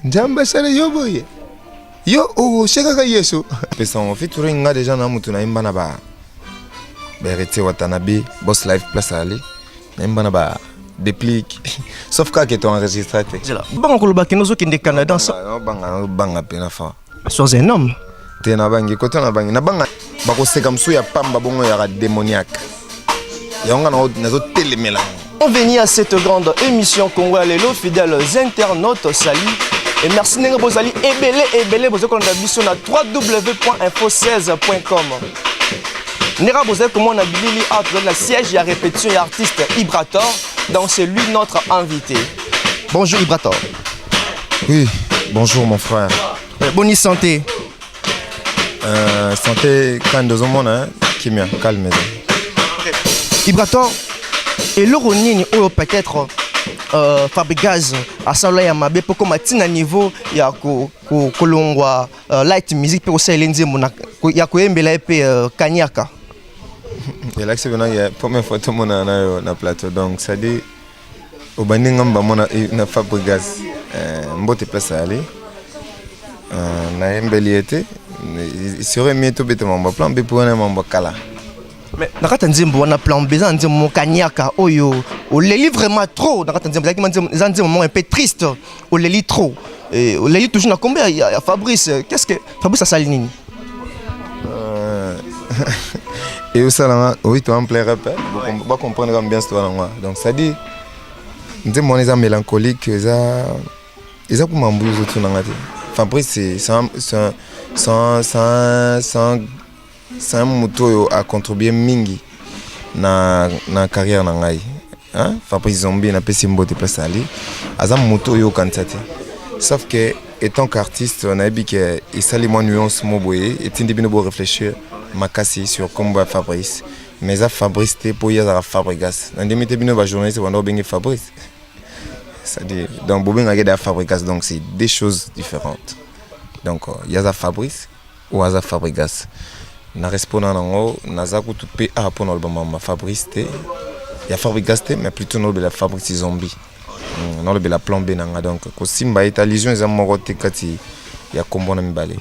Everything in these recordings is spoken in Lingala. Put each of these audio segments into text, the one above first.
Njamba sala yo boy. Yo oh shaka ka yeso. Pesa on featuring nga déjà na mutu na imba na ba. Berete Watanabe, Boss Life Place Ali. Na imba na ba déplique. Sauf que tu enregistré. Bon ko ba kinozo kinde Canada ça. Banga pena fa. Sois un homme. T'es na bangi côté na bangi na banga. Ba ko seka msu ya pamba bongo ya démoniaque. Ya nga na zo telemela. On vient à cette grande émission Congolais, les fidèles internautes, salut. Et merci Nenga Bozali, ebele, vous avez sur www.info16.com. Nera Bozali, comment on a bilili dans le siège, il y a répétition, il y a artiste Ibrator, donc c'est lui notre invité. Bonjour Ibrator. Oui, bonjour mon frère. Bonne santé. Santé, quand deux hommes, hein, qui m'a calmé. Ibrator, et l'oronini, ou peut-être. Fabregas à Saloya ya mabe pour comme à niveau ya kolongwa light music pour ça elenze mona ya koembela epe kanyaka et là c'est la première fois tout monde na plateau donc ça dit au bani ngamba mona na Fabregas mbote place aller na embeli été il serait mieux tout bête mon plan B pour un mon kala. Mais nakata nzembo wana plan bezan nzembo kanyaka oyo o leli vraiment trop nakata nzembo zaki moment un peu triste o leli trop et o leli toujours na combien ya Fabrice qu'est-ce que Fabrice a salinini et au salon oui tu en plein rappel on va comprendre bien cette histoire donc ça dit nzembo on est mélancolique ça pour m'embrouiller tout na ngati Fabrice c'est un moto a contribué mingi na carrière na ngai hein Fabrice Zombi na pesi mbote place ali azam moto yo kantate sauf que étant qu'artiste on a dit que il sali moins nuance mo boye et tindi bino bo réfléchir makasi sur comment Fabrice mais ça Fabrice te pour ya za Fabregas na ndimite bino ba journaliste wanda bengi Fabrice ça dit donc bobin a Fabregas donc c'est des choses différentes donc ya za Fabrice ou za Fabregas na répondant nango nazaku tout pe a pour l'album ma Fabrice te ya Fabregas te mais plutôt no la Fabrice Zombie no le la plan B nanga donc ko simba eta lision za morote kati ya kombo na mibale.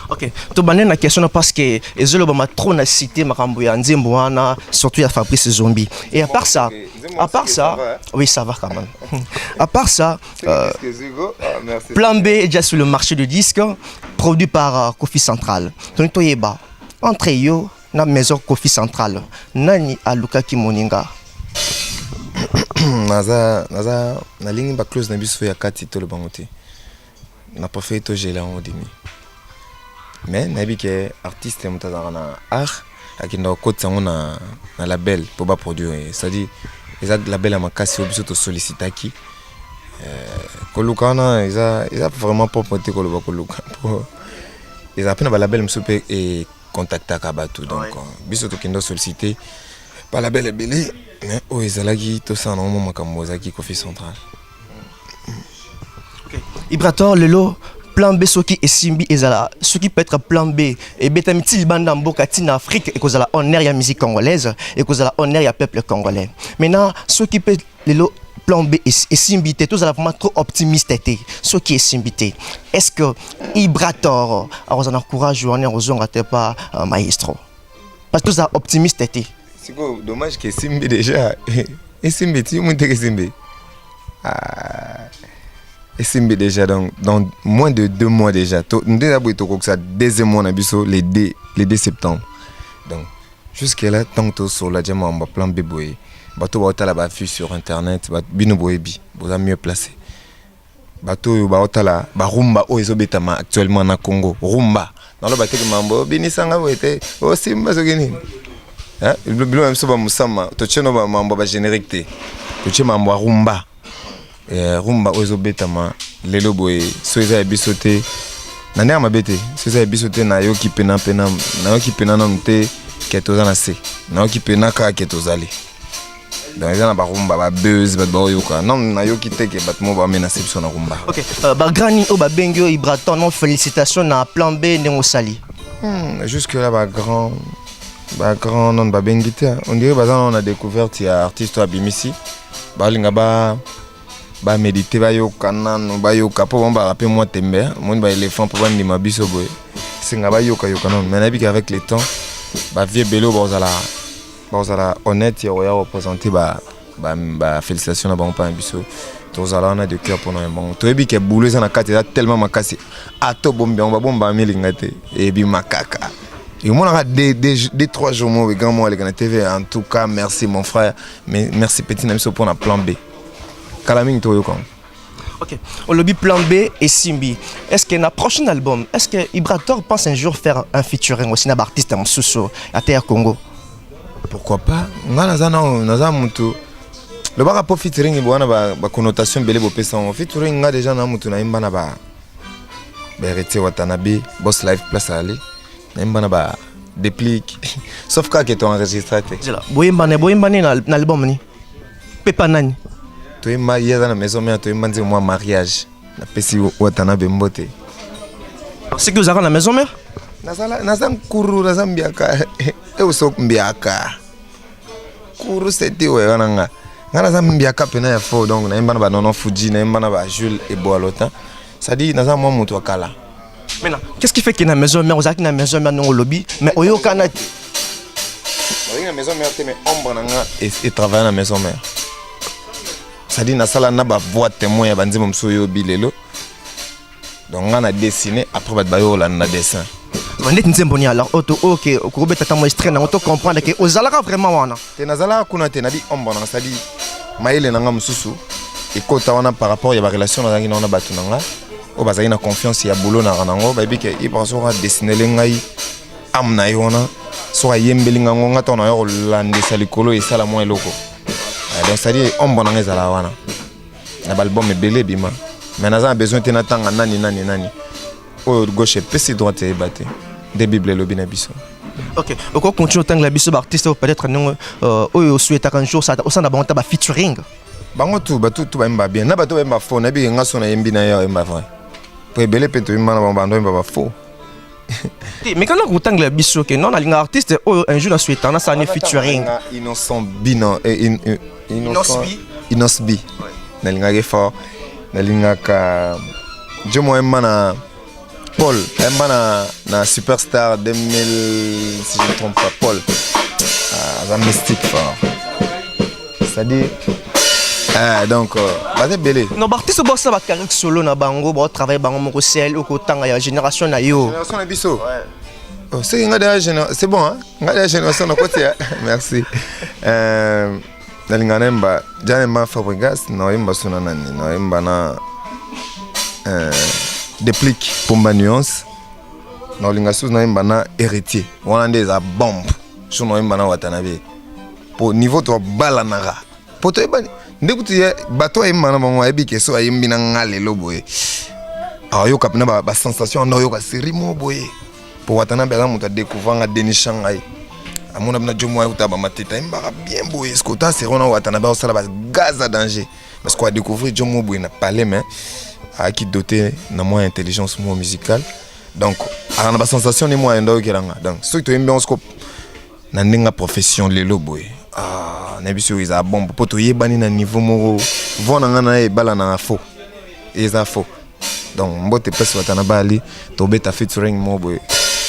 OK to banena question parce que ezolo ba trop na cité makambo ya nzembo wana surtout ya Fabrice Zombie et à part ça oui ça va quand même à part ça Plan B est déjà sur le marché du disque produit par Kofi Central to yeba entre yo na maison Kofi Central nani aluka ki moninga naza na ligne ba close na biso ya kati to le bangote na préféré to gela en demi mais nabi que artiste mutaza na art akinda kotsa na label pour ba produire ça dit les label à makasi biso to sollicitaki kolukana isa vraiment pas porter koloba koluka pour ils appellent ba label msupe et contacter Kabatu donc biso to kindo solliciter par la belle belé mais o ezalaki to ça normalement makambo zaki Kofi Central. OK Ibrator lelo plan B soki esimbi ezala ce qui peut être plan B et betamiti banda mboka tina Afrique et kozala honneur ya musique congolaise et kozala honneur ya peuple congolais maintenant ce qui peut lelo plan B et simbité tous à vraiment trop optimiste ce qui est simbité est-ce que Ibrator a un courage ou on est aux pas maestro parce que tous à optimiste c'est quoi dommage que simbi déjà et simbi tu montes que simbi et simbi déjà donc dans moins de 2 mois déjà nous déjà pour que ça deuxième mois na biso les 2 septembre donc jusque là tant que sur la diamant on va plan B boy bateau baotala ba vu sur internet bino boyebi boza mieux placé bateau baotala ba rumba o ezobetama actuellement na Congo rumba dans le bateau mambo binisanga wete o simba sogeni hein bilo même so ba musama to cheno ba mambo ba générique te to che mambo rumba rumba o ezobetama lelo boye so eza bisote na ner mabete so eza bisote na yo ki pena na yo ki pena na mte ketoza na se na yo ki pena ka ketozali donc ils ont ba rumba ba buzz ba boyoka non na yo ki teke batmo ba menacer sur na rumba. OK ba grani o ba bengyo Ibrator non félicitations na plan B ndemo sali jusque là ba grand non ba bengité on dirait bazan on a découvert il y a artiste à Bimisi ba linga ba ba méditer ba yoka nano ba yoka po ba rappeler moi tembe mon ba éléphant pour ba ndima biso boy singa ba yoka non mais na bi avec le temps ba vie belo ba honnête ya représenter ba félicitations na ba pa biso tozala on a de cœur pour nous bon to ebi ke boulot ça na kati tellement makasi ato bombe on ba bomba melinga te et bi makaka et moi on a des 3 jours moi grand moi les TV en tout cas merci mon frère mais merci petit nami so pour na plan B kalaming to yo kon. Ok, au lobby plan B et Simbi. Est-ce que dans prochain album, est-ce que Ibrator pense un jour faire un featuring aussi avec artiste en Sousso à Terre Congo? Pourquoi pas? Naza mutu. Le baka po featuring ibwana ba connotation bele bo pesa on featuring nga déjà na mutu na imba na ba Héritier Watanabe, Boss Life Place Ali. Na imba na ba déplique. Sauf que tu enregistré. Boyembane na album ni. Pepa nani? Tu es marié dans la maison mère, tu es marié moi mariage. Na pesi Watanabe mbote. C'est que vous avez dans la maison mère? Nazala kuru nazambiaka. E usok mbiaka. Kuru c'était ouais nga nazambiaka pena ya fo donc na imba ba nono Fuji na imba ba Jules et Boalota. Ça dit naza moi mutu akala. Maintenant, qu'est-ce qui fait que dans la maison mère, vous avez dans la maison mère au lobby, mais au Yokana. Dans la maison mère, mais ombre nanga et travaille dans la maison mère. Ça dit na sala na ba voix témoin ya banzi momso yo bilelo. Donc on a dessiné après ba bayo la na dessin. On est nzemboni alors auto OK, ko beta ta moistre na auto comprendre que ozalaka vraiment wana. Te nazala kuna te na di ombre nanga ça dit maile nanga mususu et kota wana par rapport ya ba relation na ngi na batu nanga. O bazali na confiance ya boulot na ranango ba bike i penso ra dessiner lengai amna yona so ayembeli ngango ngata na yo lande salikolo et sala mo eloko. Donc ça dit ombo na ngezala wana na album ebele bima mais naza besoin te na tanga nani o gauche pesi droite e baté de bible lobi na biso. OK, on continue tant la biso artiste peut-être non o souhaite un jour ça au sein d'abord ba featuring. Bango tout ba mba bien na bato mba fo na bi ngaso na yembi na yo mba vrai. Pour ebele peto mba na bando mba fo. Mais quand on entend la biso que non un artiste un jour na souhaite na ça ne featuring. Innocent bino Innocent bi. Na linga ke fort na linga ka Jomo Emana Paul na Superstar 2000 si je ne me trompe pas Paul un mystique fort. C'est-à-dire donc c'est belé. Non artiste boss ça va carrière solo na bango ba travailler bango mo sel au tanga ya génération na yo. Génération na biso. Ouais. Oh, c'est c'est bon hein. Ngada génération na côté. Merci. Na lingana mba jana mba Fabregas na imba suna nani na imba na déplique pour ma nuance. Na linga sous na imba na héritier. Wana ndeza bombe. Sur na imba na Watanabe. Pour niveau to bala nara. Pour to ibani ndekutu ye bato imba na bango ebike so ayimbi na ngale loboye. Ah yo kapina ba sensation na yo ka série mo boye. Pour Watanabe la muta découvrir nga Denis Shanghai. Amona bina jomo uta ba mateta imba bien boye skota c'est rona Watanabe au sala ba gaz à danger. Parce qu'on a découvert jomo boye na palais mais à qui doté na moins intelligence mo musicale. Donc a na sensation ni moi ndo kelanga. Donc ceux qui aiment scope na ndinga profession lelo boye. Ah na biso isa bombe poto yebani na niveau mo vona ngana e bala na faux. Isa faux. Donc mbote pesa Watanabe ali to beta featuring mo boye.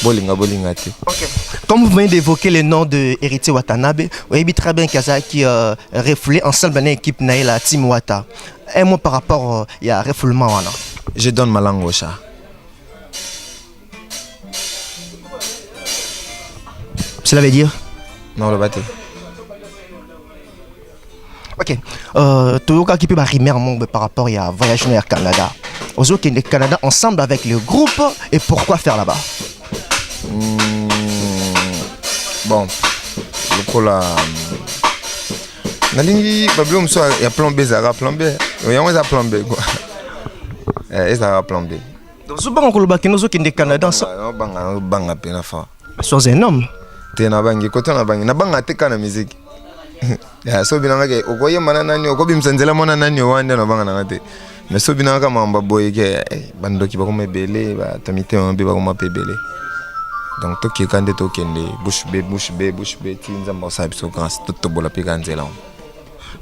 Bolinga te. OK. Comme vous venez d'évoquer le nom de Héritier Watanabe, vous avez très bien Kaza qui reflète ensemble dans l'équipe Naïla Team Wata. Un mot par rapport à refoulement wana. Je donne ma langue au chat. Cela veut dire non le bâti. OK. Toyoka qui peut rimer par rapport à voyage au Canada. Aux autres qui Canada ensemble avec le groupe et pourquoi faire là-bas? Bon, le cola. Nalingi, Babylon, il y a plan B, ça a plan B. Il y a plan B quoi. Ça a plan B. Donc, vous avez un peu de Canada. Banga pena fa. Sois un homme. T'es na bangi, côté na bangi, na banga te kana musique. Ya so binanga ke okoye manana nani okobi msanzela mona nani wande na banga na te. Mais so binanga mamba boy ke bando ki ba ko mebele ba tamite on be ba ko mapebele. Donc tout qui est candidat au Kende, bouche B, tinza mbosa biso quand tout bola pikanzela.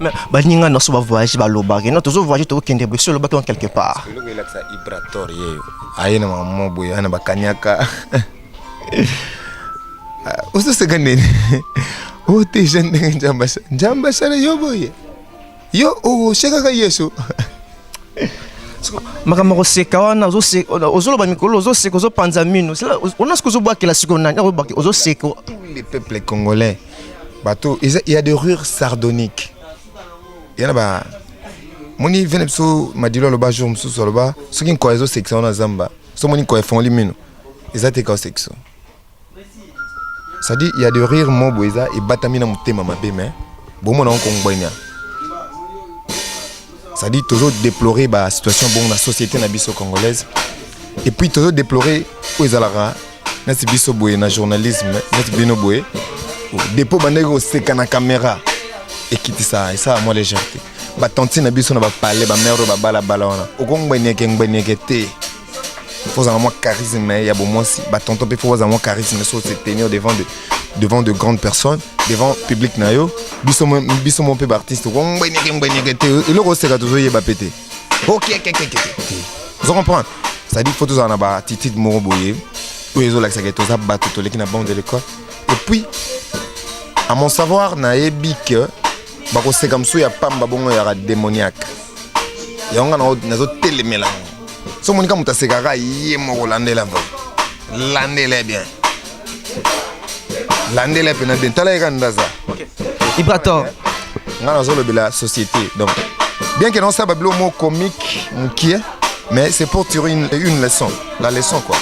Mais baninga no so va voyager ba lobaki. Non toujours voyager to kende bo so lobaki en quelque part. Le gars ça vibratoire yeyo. Aye na mama boy ana bakanyaka. Oso segane. O te jende njamba sana yo boy. Yo o sheka ka yeso. Makamako seka wana ozoloba mikolo ozoseka ozopanza mino on a ce que ozobwakela sikoyo nani ozoseka. Tous les peuples congolais bateau il y a des rures sardoniques. Il y en a ba moni venepso madilo loba jour msusu loba soki nko ezo section na zamba so moni ko font limino ezate ka section. Ça dit il y a des rires moboeza et batamina mutema mabe mais bomo na ngongbonya. Ça dit toujours déplorer la situation bon dans la société congolaise et puis toujours déplorer où ils allaient nasi biso boye na journalisme nasi bino boye dépôt bandego seka na caméra et quitter ça et ça à moi légèreté ba tanti na biso na ba parler ba mère ba bala bala wana okongbenyeke te faut avoir moins charisme il y a bon moi si ba tonton faut avoir moins charisme sur se tenir devant de grandes personnes devant public na yo biso mon peu artiste okongbenyeke te et le roseka toujours yeba pété OK vous comprenez ça dit faut toujours en avoir attitude moro boye où ils ont l'accès à tout ça battre tout les qui na bande de l'école et puis à mon savoir na yebi que ba ko seka mso ya pamba bongo ya démoniaque ya nga na zo telemela so monika mutasekaka ye moko landela bien landela pena bien tala yeka ndaza Ibrator nga na zo le la société donc bien que non ça bablo mot comique qui est mais c'est pour tirer une leçon la leçon quoi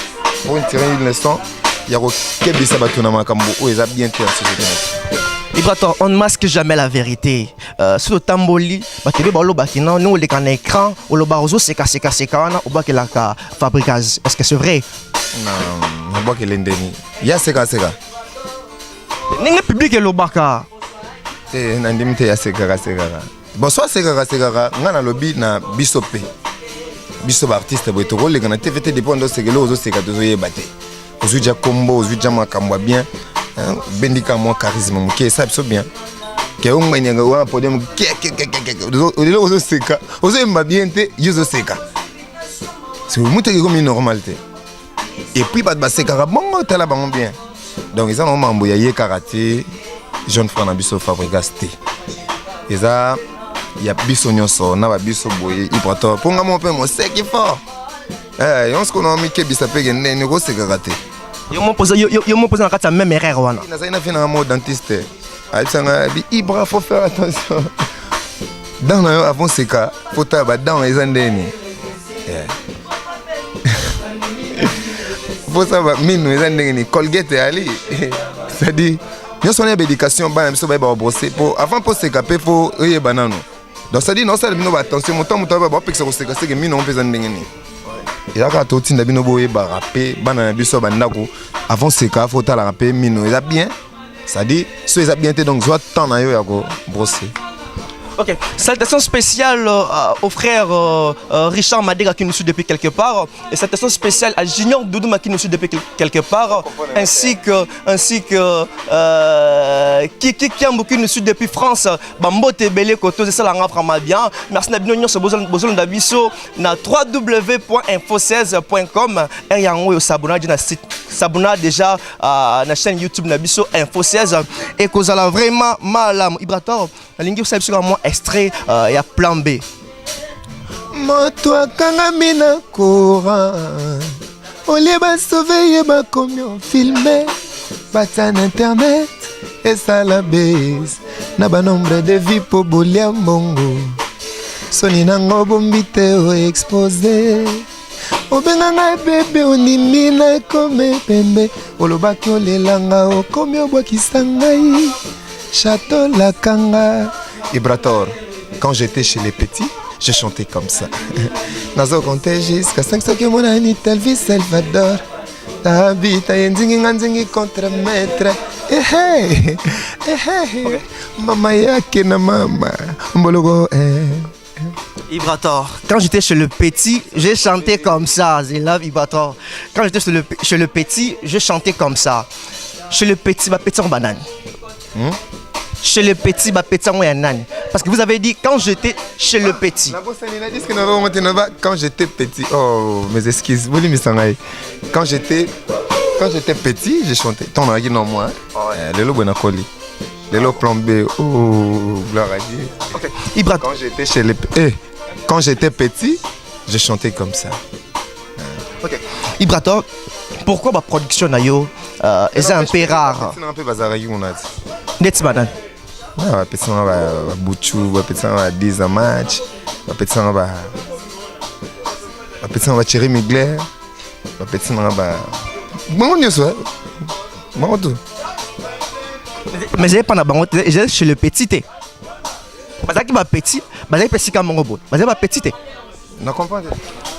pour tirer une leçon il y a kebisa batuna makambo o eza bien te en société. Ibrator, on ne masque jamais la vérité. Sur le tamboli, batebe balo bakina, nous les can écran, ou le barozo seka wana, ou bak la fabricage. Est-ce que c'est vrai? Non, bak l'endeni. Ya seka. N'engue public et le baka. Nandimite ya seka. Bon soit seka, ngana lobby na bisope. Biso artiste bo to les kana TVT dépend sekelo ozo seka tozo yebate. Ozo ja combo, ozo ja makambo bien. Bendika moi charisme muke ça so bien ke ongbenyaga wa podium ozo seka ozo mba bien te yozo seka c'est muteke comme une normalité et puis pas de seka bon tala bango bien donc ils ont mambo ya karaté jeune frère na biso Fabregas te eza ya biso nyonso na ba biso boye Ibrator ponga mon pe mo seki fort on se connaît mi ke bisa pe ngene ko seka raté. Yo me pose dans la même erreur wana. Il a fait un mot dentiste. Ibra faut faire attention. Dans avant ces cas, faut tabac dans les andeni. Faut savoir mine les andeni Colgate ali. Ça dit, nous sommes en éducation, bah nous sommes brosser pour avant pour se caper faut rier banano. Donc ça dit non ça nous attention mon temps va pas que ça que mine on peut andeni. Il y a tout le monde qui a rappé, avant ce cas, il faut rapper, mino, il a bien. Ça dit, si il a bien, donc je vais attendre à brosser. Ok, salutation spéciale au frère Richard Madega qui nous suit depuis quelque part, et salutation spéciale à Junior Doudouma qui nous suit depuis quelque part, ainsi que Kiambo qui nous suit depuis France, Bambote Belé Koto, c'est ça la raframa bien. Merci Nabino Nyon sur Bozon Dabiso na www.info16.com et yango s'abonner na site s'abonner déjà à la chaîne YouTube Nabiso Info16 et kozala vraiment malam Ibrator la ligne vous savez sur moi extrait il y a plan B. Moto akangami na courant olie ba sauver ba comme filmer bata na internet et ça la baisse na ba nombre de vie pour bolia mbongo soni nango bombite o exposé obenganga bébé onimi na comme pembe olobaki olelanga okomi obwakisa ngai Château la Kanga. Ibrator, quand j'étais chez les petits, je chantais comme ça. Nazo comptais jusqu'à 500 que mon ami Telvis Salvador. T'habites à Yendingi contre maître. Hey, Mama yake na mama. Mbologo, Ibrator, quand j'étais chez le petit, j'ai chanté comme ça. I love Ibrator. Quand j'étais chez le petit, je chantais comme ça. Chez le petit, ma petit en banane. Chez le petit, ma petit en yanane. Parce que vous avez dit quand j'étais chez le petit. Quand j'étais petit, oh, mes excuses, quand j'étais petit, j'ai chanté. Ton avis non moi, le lobo na coli, le lobo plan B, oh, gloire à Dieu. Okay. Ibra, quand j'étais petit, je chantais comme ça. Ok. Ibrato, pourquoi ma production nayo est un peu rare? C'est un peu bazar qui on a. Net madame. Ah, petit on va bouchou, petit on va 10 à match, petit on va Thierry Mugler, petit on va bon Dieu soit. Bon tout. Mais j'ai pas na bango, j'ai chez le petit té. Bazaki ba petit, bazaki petit comme robot. Bazaki ba petit té. Non comprends.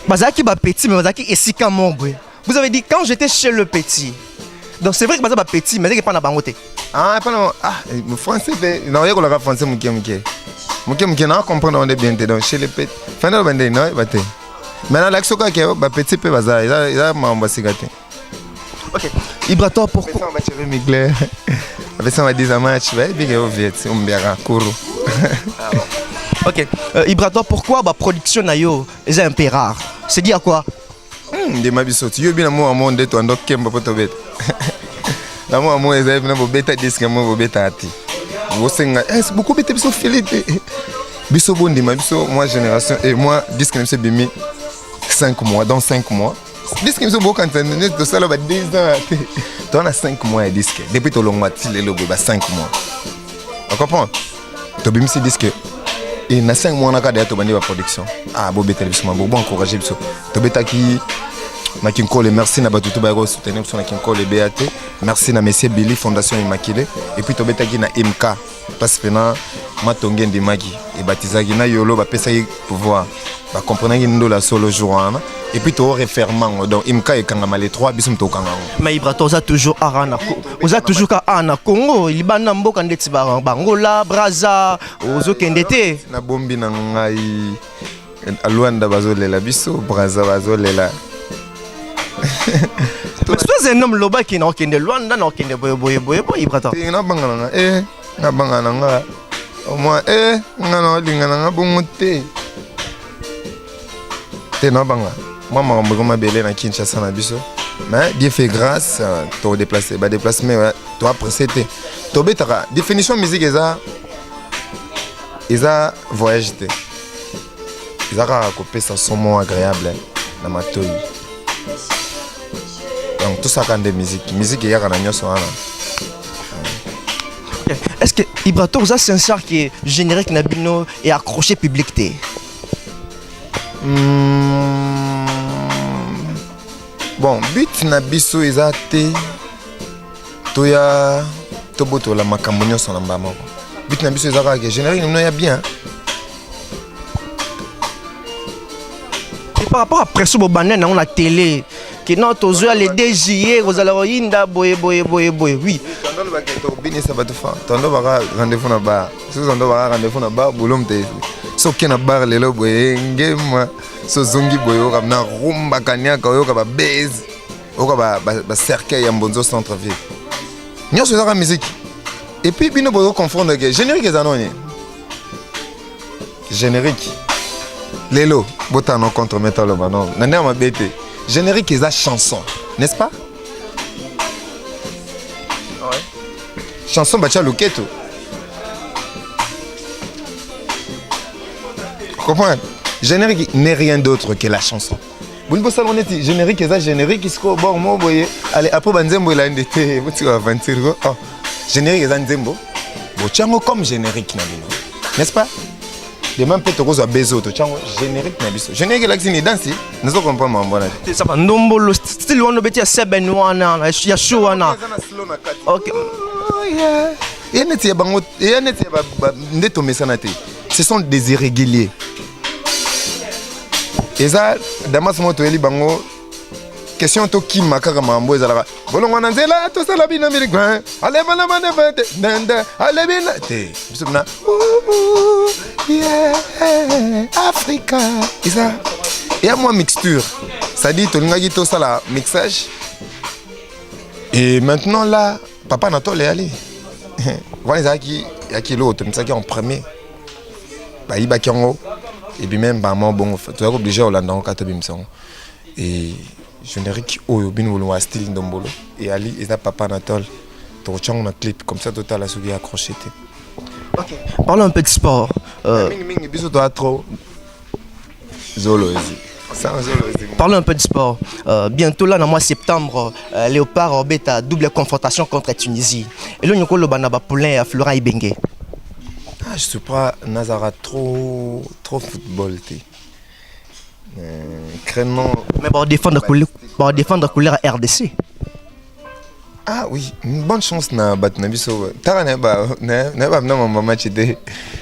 Bazaki ba petit mais bazaki esika mombre. Vous avez dit quand j'étais chez le petit. Donc c'est vrai que bazaki ba petit mais j'ai pas na bango té. Ah pas non, ah français non y'a qu'on français muké non comprendre on est bien donc chez les petits. Fin de bande non baté. Maintenant l'action que ba petit peu bazar, il a mamba sigate. OK. Ibrato pourquoi on va tirer Mugler. Avec ça on va dire un match, ouais, bien au viet, on bien couru. Ok. Ibrato, pourquoi la production nayo est un peu rare? C'est dit à quoi? De ma biso, tu bien moi mon de toi donc kemba poto bet. La moi moi est bien beta disque moi beta ati. Vous senga, c'est beaucoup beta biso Philippe. Biso bondi ma biso moi génération et moi disque c'est bimi 5 mois dans 5 mois. Disque biso beaucoup quand de ça là 10 ans. Tu as 5 mois de disque. Depuis ton long mois le logo 5 mois. Tu comprends? Tu bimi ce disque. Et na 5 mois on a cadé to bandi la production. Ah bo beta biso bon encourager biso. To beta qui na Kinkole, merci na batutu ba soutenir sur na Kinkole BAT. Merci na monsieur Billy Fondation Immaculée et puis to beta qui na MK parce que na matonge ndimaki et batizaki na yolo ba pesa pouvoir ba comprendre ndo la solo jour et puis to réfèrement donc MK et kangama les 3 bisum to kangama. Mais Ibrato za toujours arana. Oza toujours ka ana Congo, il bana mboka ndeti bangola, Brazza, ozo kendete. Na bombi na ngai Luanda bazolela biso, Brazza bazolela. Mais c'est un homme loba qui n'a aucun de Luanda, n'a aucun de boye Ibrato. Na bangana na bangana nga. Au moins ngana lingana nga bongote. Te na banga. Moi ma belé na Kinshasa na biso. Mais Dieu fait grâce, tu déplacé, bah déplacement, tu as précédé. Tu as définition musique ils a voyagé. Ils ont coupé ça son mot agréable dans ma toile. Donc tout ça quand des musiques il y a un sur Est-ce que Ibrato ça sincère qui est générique Nabino et accroché public té? Bon, but na biso ezate toya toboto la makambo nyonso na mbama. But na biso ezaka ke générique nous ya bien. Et par rapport à pression bobanen on la télé que non tozo les DJE vous allez inda boye oui. Tando ba ke to bini sa batu fa. Tando ba rendez-vous na ba. Si tando ba rendez-vous na ba bolom te. So ke na bar lelo boye ngema. So zongi boyo kamna rumba kanyaka oyo ka ba base oyo ba cercueil ya Mbonzo centre ville nyonso ezaka musique et puis bino boyo confondre que générique ezanoni générique lelo botano contre metal banon nande ma bête générique eza chanson n'est-ce pas? Ouais. Chanson bacha loketo comprends? Générique n'est rien d'autre que la chanson. Bon, pour ça, on est générique, c'est générique, il se bon, moi, voyez. Allez, après, Banzembo, il a une été, vous tu aventure. Oh, générique, c'est Nzembo. Bon, tiens, comme générique, n'est-ce pas? De même, peut-être que vous avez besoin de générique, générique, là, c'est une danse, nous ne comprenons pas. C'est ça, nombre le style, on a besoin de Seben Wana, il y a Showana. Ok. Ce sont des irréguliers. Et ça, Damas Motoeli Bango, question to qui makaka mambo ezalaka. Bolongo na nzela to sala bina mirigwa. Ale bana bana bete nanda ale bina te. Bisumna. Yeah, Africa. Et ça, et à moi mixture. Ça dit to ngaki to sala mixage. Et maintenant là, papa Natole est allé. Voilà ça qui l'autre, ça qui en premier. Aïba Kyango, et puis même, bah, moi, bon, tu as obligé au Landon, quand tu et générique, oh, bin ou le style d'Ombolo, et Ali, et ça, Papa Anatole, tu retiens un clip, comme ça, total, la souris accroché. Ok, parlons un peu de sport. Ming, bisous, toi, trop. Zolo, Parlons un peu de sport. Bientôt là, dans le mois de septembre, Léopard bêta double confrontation contre la Tunisie. Et là, nous avons le Banaba Poulain à Florent Ibenge. Ah, je suis pas Nazara trop football. Crénement. Mais pour défendre la couleur à RDC. Ah oui, une bonne chance na Batnabiso. Tara n'a pas mon match était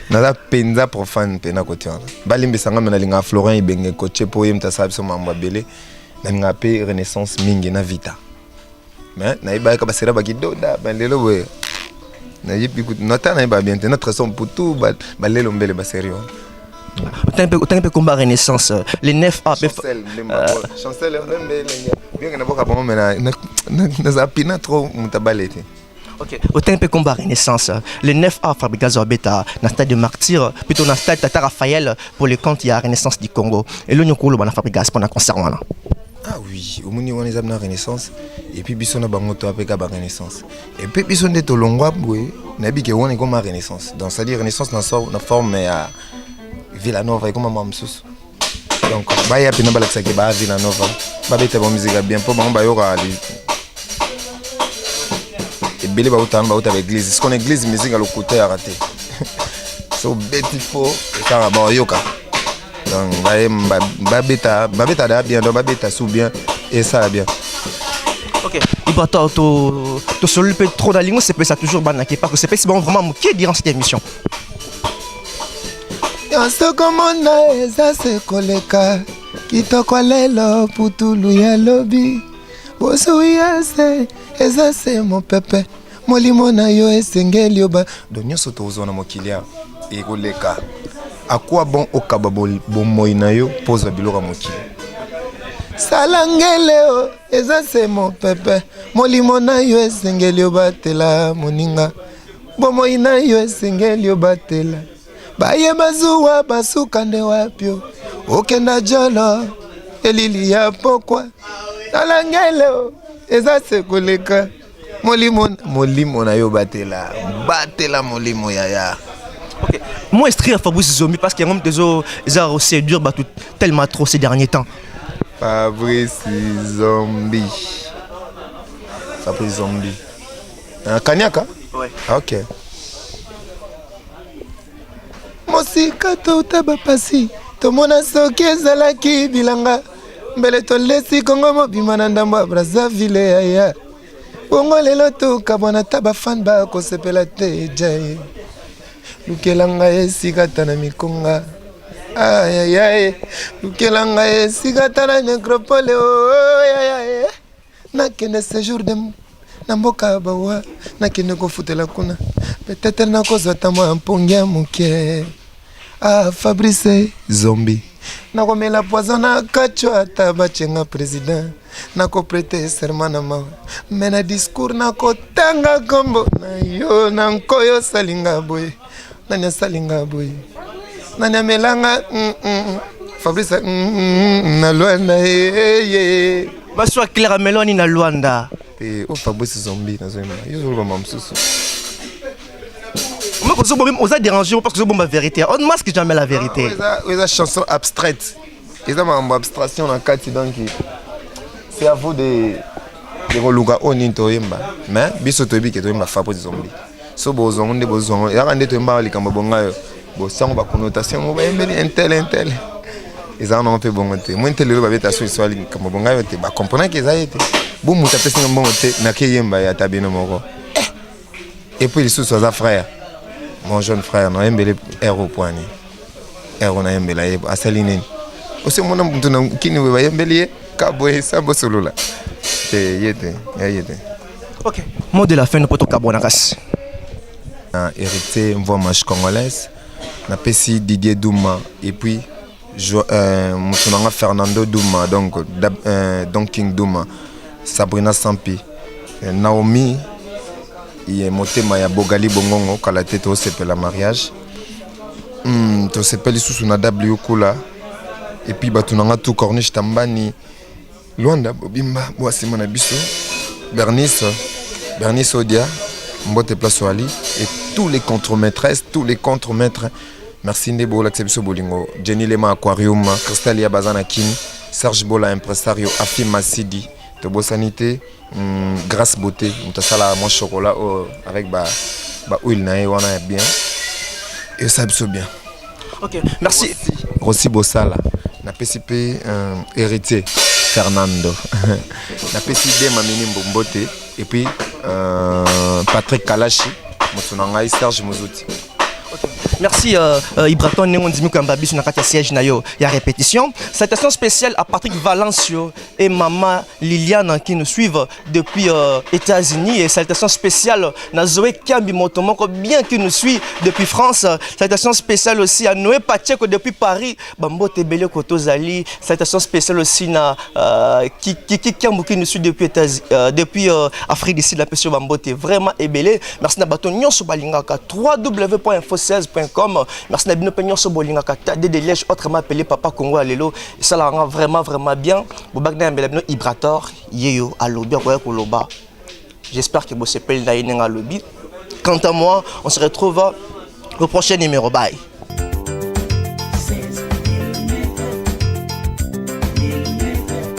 na penza profane pena côté. Balimbe sanga na linga Florent Ibenge coach pour yem ta sabe so mamba belé na ngape renaissance mingi na vita. Mais na iba ka basera bagido da bandelo we. Na yipi nota na iba bien notre son pour tout balelo mbele baserio. Autant peu combat renaissance les 9A Chancel bien que na boka bon mais na zapina trop mutabalete. Ok, autant peu combat renaissance les 9A Fabrica Zorbeta na stade de Martyr plutôt na stade Tata Raphaël pour les comptes il y a renaissance du Congo et le nyokolo bana Fabrica pendant concert là. Ah oui, au moni on les amena renaissance et puis biso na bango to apeka ba renaissance et puis biso ndeto longwa boye na bi ke on est comme renaissance donc ça dit renaissance na forme à Villanova et comme maman sous. Donc bah y a pina balak saki ba Villanova. Ba bete bon musique bien pour bon ba yora ali. Et belé ba utan ba uta avec église. Ce qu'on église musique à le côté à rater. So beti fo et ça ba yoka. Donc ba beta da bien donc ba beta sous bien et ça bien. Ok, il va to solo peut trop dans lingo c'est peut ça toujours banaki parce que c'est pas si bon vraiment qui durant cette émission. Yanso komona eza se koleka kitoko lelo putulu ya lobi bosu yase eza se mon pepe molimo na yo esengeli oba donyoso tozona mokilia e koleka akwa bon okaba bomoi na yo poza biloko mokili salangele eza se mon pepe molimo na yo esengeli obatela moninga bomoi na yo esengeli obatela baye bazuwa basuka nde wapyo okenda jolo elili ya pokwa nalangele eza sekoleka molimo na yo batela molimo yaya. Ok, moi je Fabrice Zombie parce qu'il y a des séduire tellement trop ces derniers temps. Fabrice Zombie. Kanyaka? Ouais. Ok. Mosika totaba pasi tomona soki ezalaki bilanga mbele tolesi kongo mobima na ndambo ya Brazzaville yaya bongo lelo tokabwana taba fan bakosepela te jaye lukelanga esikata na mikonga ayayaye lukelanga esikata na necropole ayayaye nakende séjour de na mboka bawa nakende kofutela kuna peut-être nakozwa ta mwa mpongi ya moke. Ah, Fabrice Zombie. Nakomela poison na kachwa ata bachenga président. Nako prêter serment na mawa. Mena discours nako tanga kombo na yo na nkoyo salinga boy. Nanya salinga boy. Nanya melanga Fabrice na Luanda Baswa Clara Meloni na Luanda. Et Fabrice Zombie na zema. Yo zo ba mamsusu. Moi, on a dérangé parce que c'est la vérité. On ne masque jamais la vérité. Oui, la chanson abstraite. Ils ont une abstraction dans le cadre donc c'est à vous de relouer au Nintoyemba. Mais bisotobi qui est un Fabrice Zombie. So besoin de besoin. Il y a un détour mal comme bonga. Bon, ça on va connotation. On va aimer un tel. Ils en ont fait bon côté. Moi tel le va être assis sur comme bonga. Tu vas comprendre qu'ils a été. Bon, muta pesi un bon côté. Na kiyemba ya tabino moko. Et puis ils sont ses frères. Mon jeune frère, non, embelé héros poigné. Héros na embelé à Saline. Aussi mon nom qui nous va embelé Kaboé Sabo solo là. Yete. Ok. Mot de la fin de Poto Kabonakas. Hérité une voix match congolaise. Na pesi Didier Douma et puis mon Fernando Douma donc King Douma, Sabrina Sampi, Naomi. Il est monté Maya Bogali Bongongo quand la tête au CP la mariage. tosepeli susu na w kula et puis bato nanga tout corniche tambani Luanda bobimba boasima na biso Bernice Odia Mbote Place Wali et tous les contremaîtresses, tous les contremaîtres. Merci Ndebo Laxebiso Bolingo, Jenny Lema Aquarium, Crystalia Bazana King, Serge Bola Impresario, Afim Massidi, Tobo Sanité, Grâce Beauté, Moutasala mon chocolat avec ba huile nae wana bien. Et ça biso bien. Ok, merci. Rossi Bossala, na PCP héritier Fernando. Na PCD Mamini Mbombote et puis Patrick Kalashi, Motunangai Serge Mouzouti. Merci Ibraton Néondimi Kambabi sur la siège nayo. Il y a répétition. Citation spéciale à Patrick Valencio et Maman Liliane qui nous suivent depuis États-Unis. Et citation spéciale à Zoé Kambi Motomoko bien qui nous suit depuis France. Citation spéciale aussi à Noé Pacheco depuis Paris. Bambo Tebele Kotozali. Citation spéciale aussi à Kiki Kambu qui nous suit depuis Afrique d'ici la question Bambo T. Vraiment ébélé. Merci Nabaton Nyon Sobalingaka. www.info16.com. Merci Nabino Pignon Sobolinga Kata des lèches autrement appelé Papa Congo Alelo. Ça la rend vraiment bien. Bobagna Mbelabino Ibrator Yeyo Alobi Koloba. J'espère que vous s'appelez Naïnen Alobi. Quant à moi, on se retrouve au prochain numéro. Bye.